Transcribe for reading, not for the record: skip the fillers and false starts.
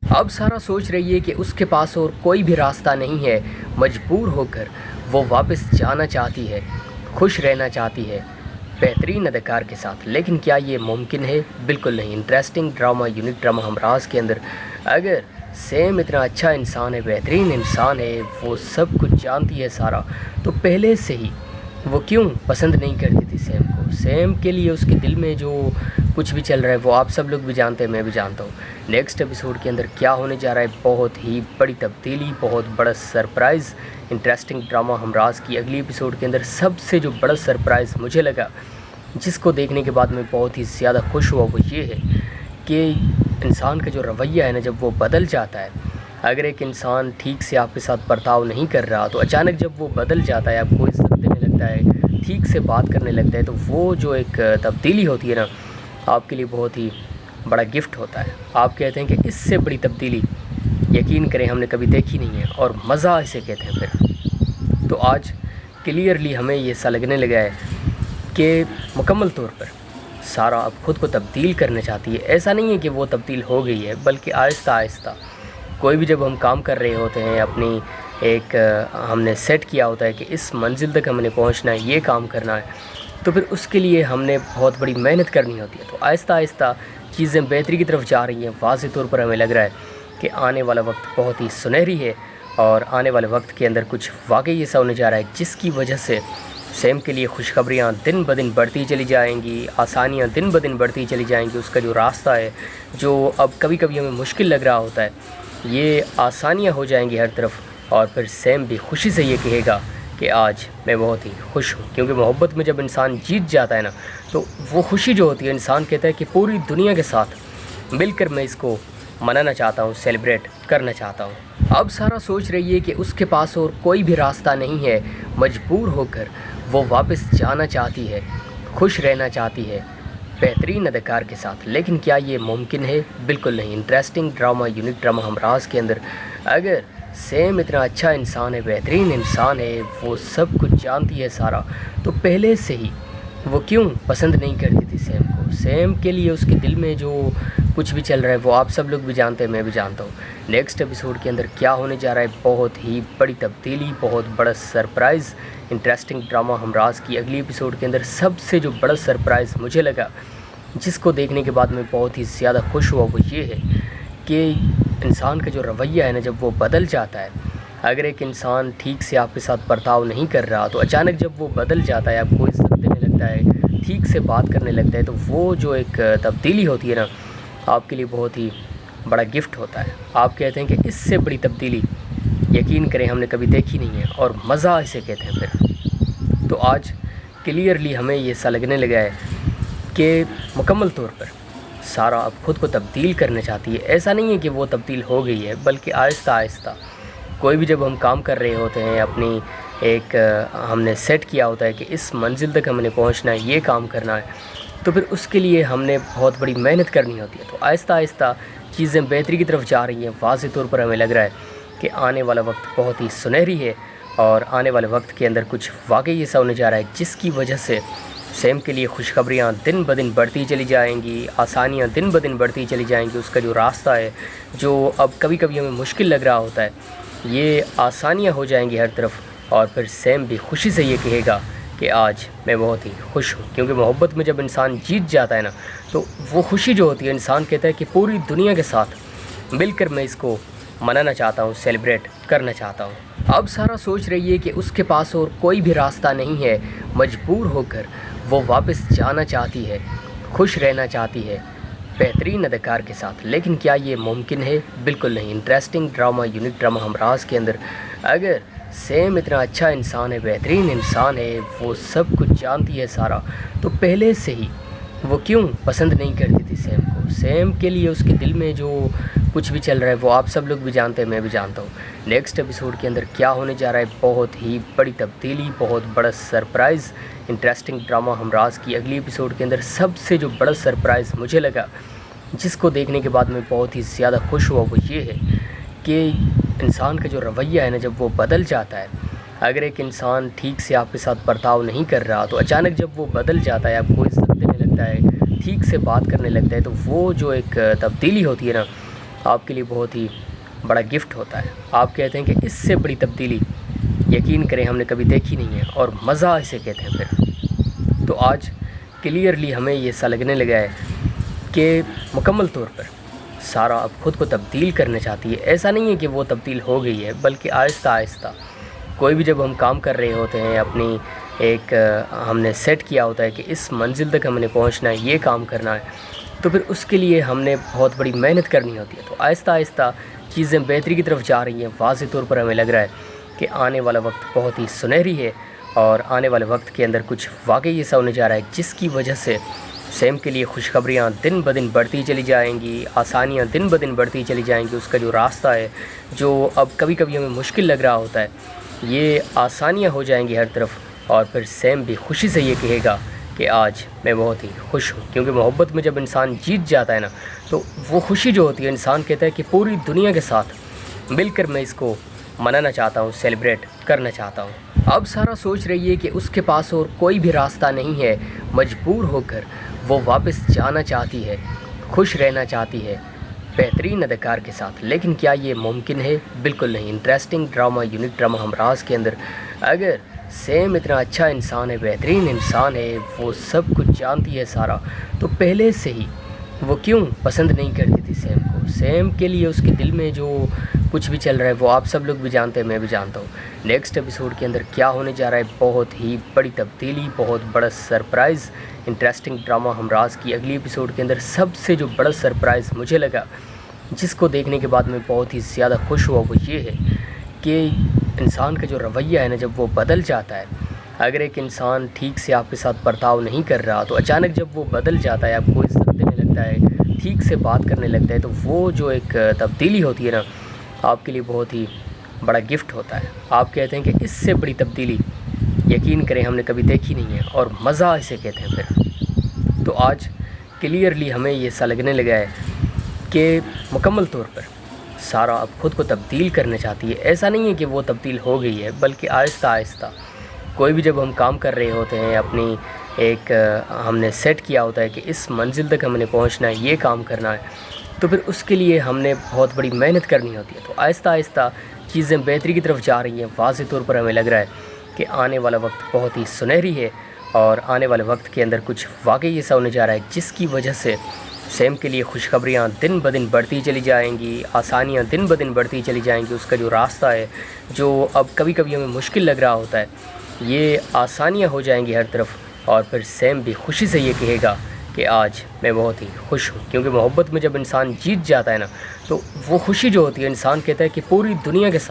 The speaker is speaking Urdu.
اب سارا سوچ رہی ہے کہ اس کے پاس اور کوئی بھی راستہ نہیں ہے، مجبور ہو کر وہ واپس جانا چاہتی ہے، خوش رہنا چاہتی ہے بہترین اداکار کے ساتھ، لیکن کیا یہ ممکن ہے؟ بالکل نہیں۔ انٹرسٹنگ ڈرامہ، یونک ڈرامہ ہمراز کے اندر اگر سیم اتنا اچھا انسان ہے، بہترین انسان ہے، وہ سب کچھ جانتی ہے سارا، تو پہلے سے ہی وہ کیوں پسند نہیں کرتی تھی سیم کو؟ سیم کے لیے اس کے دل میں جو کچھ بھی چل رہا ہے وہ آپ سب لوگ بھی جانتے ہیں، میں بھی جانتا ہوں۔ نیکسٹ ایپیسوڈ کے اندر کیا ہونے جا رہا ہے؟ بہت ہی بڑی تبدیلی، بہت بڑا سرپرائز انٹرسٹنگ ڈرامہ ہمراز کی اگلی ایپیسوڈ کے اندر سب سے جو بڑا سرپرائز مجھے لگا، جس کو دیکھنے کے بعد میں بہت ہی زیادہ خوش ہوا، وہ یہ ہے کہ انسان کا جو رویہ ہے نا، جب وہ بدل جاتا ہے، اگر ایک انسان ٹھیک سے آپ کے ساتھ برتاؤ نہیں کر رہا تو اچانک جب وہ بدل جاتا ہے، آپ کو عزت دینے لگتا ہے، ٹھیک سے بات کرنے لگتا ہے، تو وہ جو ایک تبدیلی ہوتی ہے نا، آپ کے لیے بہت ہی بڑا گفٹ ہوتا ہے۔ آپ کہتے ہیں کہ اس سے بڑی تبدیلی یقین کریں ہم نے کبھی دیکھی نہیں ہے، اور مزہ اسے کہتے ہیں پھر۔ تو آج کلیئرلی ہمیں یہ سا لگنے لگا ہے کہ مکمل طور پر سارا اب خود کو تبدیل کرنا چاہتی ہے۔ ایسا نہیں ہے کہ وہ تبدیل ہو گئی ہے، بلکہ آہستہ آہستہ کوئی بھی جب ہم کام کر رہے ہوتے ہیں، اپنی ایک ہم نے سیٹ کیا ہوتا ہے کہ اس منزل تک ہم نے پہنچنا ہے، یہ کام کرنا ہے، تو پھر اس کے لیے ہم نے بہت بڑی محنت کرنی ہوتی ہے۔ تو آہستہ آہستہ چیزیں بہتری کی طرف جا رہی ہیں۔ واضح طور پر ہمیں لگ رہا ہے کہ آنے والا وقت بہت ہی سنہری ہے، اور آنے والے وقت کے اندر کچھ واقعی ایسا ہونے جا رہا ہے جس کی وجہ سے سیم کے لیے خوشخبریاں دن بدن بڑھتی چلی جائیں گی، آسانیاں دن بدن بڑھتی چلی جائیں گی۔ اس کا جو راستہ ہے، جو اب کبھی کبھی ہمیں مشکل لگ رہا ہوتا ہے، یہ آسانیاں ہو جائیں گی ہر طرف، اور پھر سیم بھی خوشی سے یہ کہے گا کہ آج میں بہت ہی خوش ہوں۔ کیونکہ محبت میں جب انسان جیت جاتا ہے نا، تو وہ خوشی جو ہوتی ہے، انسان کہتا ہے کہ پوری دنیا کے ساتھ مل کر میں اس کو منانا چاہتا ہوں، سیلیبریٹ کرنا چاہتا ہوں۔ اب سارا سوچ رہی ہے کہ اس کے پاس اور کوئی بھی راستہ نہیں ہے، مجبور ہو کر وہ واپس جانا چاہتی ہے، خوش رہنا چاہتی ہے بہترین اداکار کے ساتھ، لیکن کیا یہ ممکن ہے؟ بالکل نہیں۔ انٹرسٹنگ ڈرامہ، یونک ڈرامہ ہمراز کے اندر اگر سیم اتنا اچھا انسان ہے، بہترین انسان ہے، وہ سب کچھ جانتی ہے سارا، تو پہلے سے ہی وہ کیوں پسند نہیں کرتی تھی سیم کو؟ سیم کے لیے اس کے دل میں جو کچھ بھی چل رہا ہے وہ آپ سب لوگ بھی جانتے ہیں، میں بھی جانتا ہوں۔ نیکسٹ ایپیسوڈ کے اندر کیا ہونے جا رہا ہے؟ بہت ہی بڑی تبدیلی، بہت بڑا سرپرائز انٹرسٹنگ ڈرامہ ہمراز کی اگلی ایپیسوڈ کے اندر سب سے جو بڑا سرپرائز مجھے لگا، جس کو دیکھنے کے بعد میں بہت ہی زیادہ خوش ہوا، وہ یہ ہے کہ انسان کا جو رویہ ہے نا، جب وہ بدل جاتا ہے، اگر ایک انسان ٹھیک سے آپ کے ساتھ برتاؤ نہیں کر رہا تو اچانک جب وہ بدل جاتا ہے، آپ کو عزت دینے لگتا ہے، ٹھیک سے بات کرنے لگتا ہے، تو وہ جو ایک تبدیلی ہوتی ہے نا، آپ کے لیے بہت ہی بڑا گفٹ ہوتا ہے۔ آپ کہتے ہیں کہ اس سے بڑی تبدیلی یقین کریں ہم نے کبھی دیکھی نہیں ہے، اور مزہ اسے کہتے ہیں پھر۔ تو آج کلیئرلی ہمیں یہ سا لگنے لگا ہے کہ مکمل طور پر سارا اب خود کو تبدیل کرنا چاہتی ہے۔ ایسا نہیں ہے کہ وہ تبدیل ہو گئی ہے، بلکہ آہستہ آہستہ کوئی بھی جب ہم کام کر رہے ہوتے ہیں، اپنی ایک ہم نے سیٹ کیا ہوتا ہے کہ اس منزل تک ہم نے پہنچنا ہے، یہ کام کرنا ہے، تو پھر اس کے لیے ہم نے بہت بڑی محنت کرنی ہوتی ہے۔ تو آہستہ آہستہ چیزیں بہتری کی طرف جا رہی ہیں۔ واضح طور پر ہمیں لگ رہا ہے کہ آنے والا وقت بہت ہی سنہری ہے، اور آنے والے وقت کے اندر کچھ واقعی ایسا ہونے جا رہا ہے جس کی وجہ سے سیم کے لیے خوشخبریاں دن بدن بڑھتی چلی جائیں گی، آسانیاں دن بدن بڑھتی چلی جائیں گی۔ اس کا جو راستہ ہے، جو اب کبھی کبھی ہمیں مشکل لگ رہا ہوتا ہے، یہ آسانیاں ہو جائیں گی ہر طرف، اور پھر سیم بھی خوشی سے یہ کہے گا کہ آج میں بہت ہی خوش ہوں۔ کیونکہ محبت میں جب انسان جیت جاتا ہے نا، تو وہ خوشی جو ہوتی ہے، انسان کہتا ہے کہ پوری دنیا کے ساتھ مل کر میں اس کو منانا چاہتا ہوں، سیلیبریٹ کرنا چاہتا ہوں۔ اب سارا سوچ رہی ہے کہ اس کے پاس اور کوئی بھی راستہ نہیں ہے، مجبور ہو کر وہ واپس جانا چاہتی ہے، خوش رہنا چاہتی ہے بہترین اداکار کے ساتھ، لیکن کیا یہ ممکن ہے؟ بالکل نہیں۔ انٹرسٹنگ ڈرامہ، یونک ڈرامہ ہمراز کے اندر اگر سیم اتنا اچھا انسان ہے، بہترین انسان ہے، وہ سب کچھ جانتی ہے سارا، تو پہلے سے ہی وہ کیوں پسند نہیں کرتی تھی سیم کو؟ سیم کے لیے اس کے دل میں جو کچھ بھی چل رہا ہے وہ آپ سب لوگ بھی جانتے ہیں، میں بھی جانتا ہوں۔ نیکسٹ ایپیسوڈ کے اندر کیا ہونے جا رہا ہے؟ بہت ہی بڑی تبدیلی، بہت بڑا سرپرائز انٹرسٹنگ ڈرامہ ہمراز کی اگلی ایپیسوڈ کے اندر سب سے جو بڑا سرپرائز مجھے لگا، جس کو دیکھنے کے بعد میں بہت ہی زیادہ خوش ہوا، وہ یہ ہے کہ انسان کا جو رویہ ہے نا، جب وہ بدل جاتا ہے، اگر ایک انسان ٹھیک سے آپ کے ساتھ برتاؤ نہیں کر رہا تو اچانک جب وہ بدل جاتا ہے، آپ کو عزت دینے لگتا ہے، ٹھیک سے بات کرنے لگتا ہے، تو وہ جو ایک تبدیلی ہوتی ہے نا، آپ کے لیے بہت ہی بڑا گفٹ ہوتا ہے۔ آپ کہتے ہیں کہ اس سے بڑی تبدیلی یقین کریں ہم نے کبھی دیکھی نہیں ہے، اور مزہ اسے کہتے ہیں پھر۔ تو آج کلیئرلی ہمیں یہ سا لگنے لگا ہے کہ مکمل طور پر سارا اب خود کو تبدیل کرنا چاہتی ہے۔ ایسا نہیں ہے کہ وہ تبدیل ہو گئی ہے، بلکہ آہستہ آہستہ کوئی بھی جب ہم کام کر رہے ہوتے ہیں، اپنی ایک ہم نے سیٹ کیا ہوتا ہے کہ اس منزل تک ہم نے پہنچنا ہے، یہ کام کرنا ہے، تو پھر اس کے لیے ہم نے بہت بڑی محنت کرنی ہوتی ہے۔ تو آہستہ آہستہ چیزیں بہتری کی طرف جا رہی ہیں۔ واضح طور پر ہمیں لگ رہا ہے کہ آنے والا وقت بہت ہی سنہری ہے، اور آنے والے وقت کے اندر کچھ واقعی ایسا ہونے جا رہا ہے جس کی وجہ سے سیم کے لیے خوشخبریاں دن بدن بڑھتی چلی جائیں گی، آسانیاں دن بدن بڑھتی چلی جائیں گی۔ اس کا جو راستہ ہے، جو اب کبھی کبھی ہمیں مشکل لگ رہا ہوتا ہے، یہ آسانیاں ہو جائیں گی ہر طرف، اور پھر سیم بھی خوشی سے یہ کہے گا کہ آج میں بہت ہی خوش ہوں۔ کیونکہ محبت میں جب انسان جیت جاتا ہے نا، تو وہ خوشی جو ہوتی ہے، انسان کہتا ہے کہ پوری دنیا کے ساتھ مل کر میں اس کو منانا چاہتا ہوں، سیلیبریٹ کرنا چاہتا ہوں۔ اب سارا سوچ رہی ہے کہ اس کے پاس اور کوئی بھی راستہ نہیں ہے، مجبور ہو کر وہ واپس جانا چاہتی ہے، خوش رہنا چاہتی ہے بہترین اداکار کے ساتھ۔ لیکن کیا یہ ممکن ہے؟ بالکل نہیں۔ انٹرسٹنگ ڈرامہ، یونک ڈرامہ ہمراز کے اندر اگر سیم اتنا اچھا انسان ہے، بہترین انسان ہے، وہ سب کچھ جانتی ہے سارا، تو پہلے سے ہی وہ کیوں پسند نہیں کرتی تھی سیم کو؟ سیم کے لیے اس کے دل میں جو کچھ بھی چل رہا ہے وہ آپ سب لوگ بھی جانتے ہیں، میں بھی جانتا ہوں۔ نیکسٹ ایپیسوڈ کے اندر کیا ہونے جا رہا ہے؟ بہت ہی بڑی تبدیلی، بہت بڑا سرپرائز۔ انٹرسٹنگ ڈرامہ ہمراز کی اگلی ایپیسوڈ کے اندر سب سے جو بڑا سرپرائز مجھے لگا، جس کو دیکھنے کے بعد میں بہت ہی زیادہ خوش ہوا، وہ یہ ہے کہ انسان کا جو رویہ ہے نا، جب وہ بدل جاتا ہے، اگر ایک انسان ٹھیک سے آپ کے ساتھ برتاؤ نہیں کر رہا، تو اچانک جب وہ بدل جاتا ہے، آپ کو عزت دینے لگتا ہے، ٹھیک سے بات کرنے لگتا ہے، تو وہ جو ایک تبدیلی ہوتی ہے نا، آپ کے لیے بہت ہی بڑا گفٹ ہوتا ہے۔ آپ کہتے ہیں کہ اس سے بڑی تبدیلی یقین کریں ہم نے کبھی دیکھی نہیں ہے، اور مزہ اسے کہتے ہیں پھر۔ تو آج کلیئرلی ہمیں یہ سا لگنے لگا ہے کہ مکمل طور پر سارا اب خود کو تبدیل کرنا چاہتی ہے۔ ایسا نہیں ہے کہ وہ تبدیل ہو گئی ہے، بلکہ آہستہ آہستہ کوئی بھی جب ہم کام کر رہے ہوتے ہیں، اپنی ایک ہم نے سیٹ کیا ہوتا ہے کہ اس منزل تک ہم نے پہنچنا ہے، یہ کام کرنا ہے، تو پھر اس کے لیے ہم نے بہت بڑی محنت کرنی ہوتی ہے۔ تو آہستہ آہستہ چیزیں بہتری کی طرف جا رہی ہیں۔ واضح طور پر ہمیں لگ رہا ہے کہ آنے والا وقت بہت ہی سنہری ہے، اور آنے والے وقت کے اندر کچھ واقعی ایسا ہونے جا رہا ہے جس کی وجہ سے سیم کے لیے خوشخبریاں دن بدن بڑھتی چلی جائیں گی، آسانیاں دن بدن بڑھتی چلی جائیں گی۔ اس کا جو راستہ ہے، جو اب کبھی کبھی ہمیں مشکل لگ رہا ہوتا ہے، یہ آسانیاں ہو جائیں گی ہر طرف، اور پھر سیم بھی خوشی سے یہ کہے گا کہ آج میں بہت ہی خوش ہوں۔ کیونکہ محبت میں جب انسان جیت جاتا ہے نا، تو وہ خوشی جو ہوتی ہے، انسان کہتا ہے کہ پوری دنیا کے ساتھ